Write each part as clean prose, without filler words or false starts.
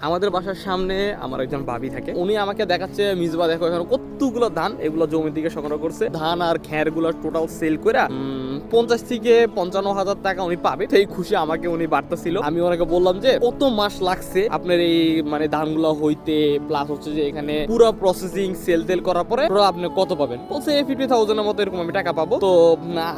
আমাদের বাসার সামনে আমার একজন ভাবি থাকে, উনি আমাকে দেখাচ্ছে মিজবা দেখো এখানে কতগুলো ধান, এগুলো জমির দিকে সংগ্রহ করছে। ধান আর খ্যার গুলো টোটাল সেল করে 50 থেকে 55,000 টাকা উনি পাবে। সেই খুশি আমাকে উনি বার্তাছিল। আমি ওনাকে বললাম যে কত মাস লাগছে আপনার এই মানে ধানগুলো হইতে, প্লাস হচ্ছে যে এখানে পুরো প্রসেসিং সেল টেল করার পরে আপনি কত পাবেন। বলছে 50,000 এর মতো এরকম আমি টাকা পাবো। তো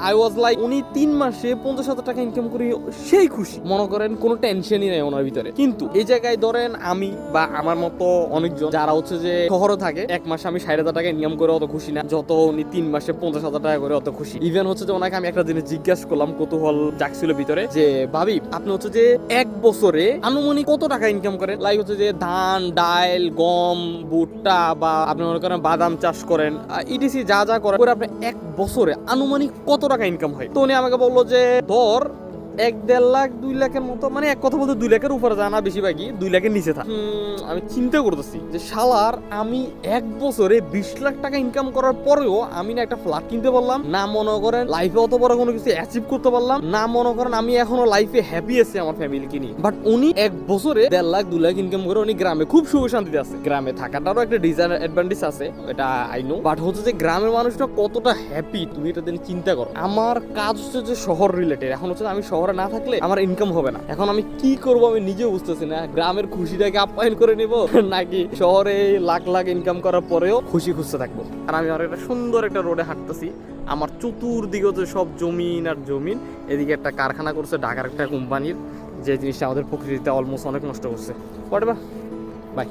আই ওয়াজ লাইক উনি 3 মাসে 50,000 টাকা ইনকাম করে সেই খুশি, মনে করেন কোনো টেনশনই নেই ওনার ভিতরে। কিন্তু এই জায়গায় ধরেন আমি বা আমার মতো অনেকজন যারা হচ্ছে যে শহরে থাকে, 1 মাসে আমি 60,000 টাকা ইনকাম করে অত খুশি না, যত উনি 3 মাসে 50,000 টাকা করে অত খুশি। ইভেন হচ্ছে যে ওনাকে আমি একটা জিনিস জিজ্ঞাসা করলাম, কৌতূহল জাগছিল ভিতরে, যে ভাবি আপনি হচ্ছে যে 1 বছরে আনুমানিক কত টাকা ইনকাম করেন? লাইক হচ্ছে যে ধান, ডাল, গম, ভুট্টা বা আপনি মনে করেন বাদাম চাষ করেন, ইটিসি যা যা করেন করে আপনি 1 বছরে আনুমানিক কত টাকা ইনকাম হয়? তো উনি আমাকে বললো যে ধর 1-1.5 লাখ 2 লাখের মতো, মানে এক কথা বলতে 2 লাখের উপরে জানা, বেশিরভাগই 2 লাখের নিচে থাকে। আমি চিন্তা করতেছি যে শালার আমি 1 বছরে 20 লাখ টাকা ইনকাম করার পরেও আমি না একটা ফ্ল্যাট কিনতে পারলাম না, মনে করেন লাইফে অত বড় কোনো কিছু অ্যাচিভ করতে পারলাম না, মনে করেন আমি এখনো লাইফে হ্যাপি আছি আমার ফ্যামিলিকে নিয়ে। বাট উনি 1 বছরে 1.5 লাখ 2 লাখ ইনকাম করে উনি গ্রামে খুব সুখ শান্তিতে আছে। গ্রামে থাকাটারও একটা ডিসঅ্যাডভান্টেজ আছে, এটা আই নো, বাট হচ্ছে যে গ্রামের মানুষটা কতটা হ্যাপি তুমি এটা দিন চিন্তা করো। আমার কাজ হচ্ছে যে শহর রিলেটেড, এখন হচ্ছে আমি শহরে না থাকলে আমার ইনকাম হবে না। এখন আমি কি করব আমি নিজেও বুঝতেছি না, গ্রামের খুশিটাকে আপ্যায়ন করে নিব নাকি শহরে লাখ লাখ ইনকাম করার পরেও খুশি খুঁজতে থাকবো। আর আমি আর একটা সুন্দর একটা রোডে হাঁটতেছি, আমার চতুর্দিকে হচ্ছে সব জমিন আর জমিন। এদিকে একটা কারখানা করছে ঢাকার একটা কোম্পানির, যে জিনিসটা আমাদের প্রকৃতিতে অলমোস্ট অনেক নষ্ট করছে। Whatever, by.